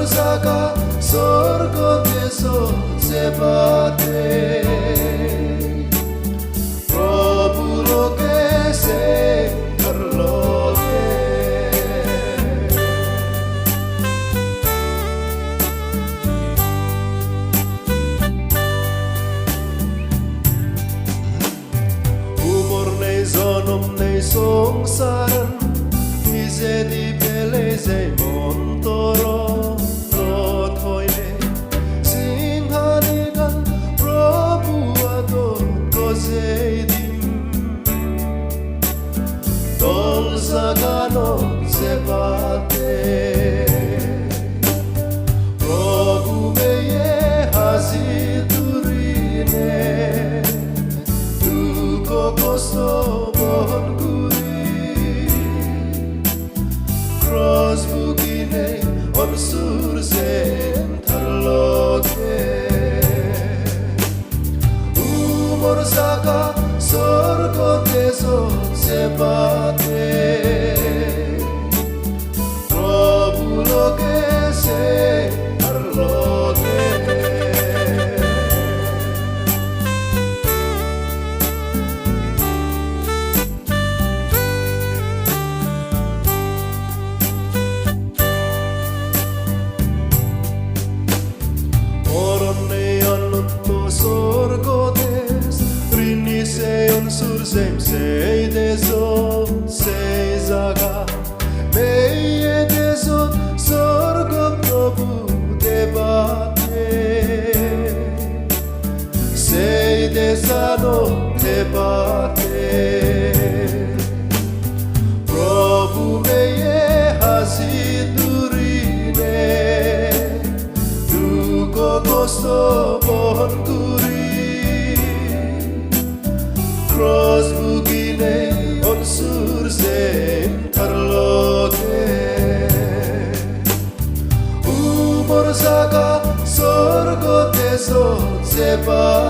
umorzaga sorgoteso sebate Prabhu loke se karloke umor nei zonom nei songsaran ize di beleze montoro not hoine singhanigan Prabhu adot kozeidim dol zagano sebate Prabhu meye hazidurine duko kosto bon cross bugine on surzen tarloke umorzaga sorgoteso sebate Prabhu loke se tarloke sorgotes riniseon sursem sei desot sei zaga meye desot sorgo Prabhu debate sei desano debate Prabhu meye hazidurine duko kosto bon cross bugine on surzen tarloke umorzaga sorgoteso sebate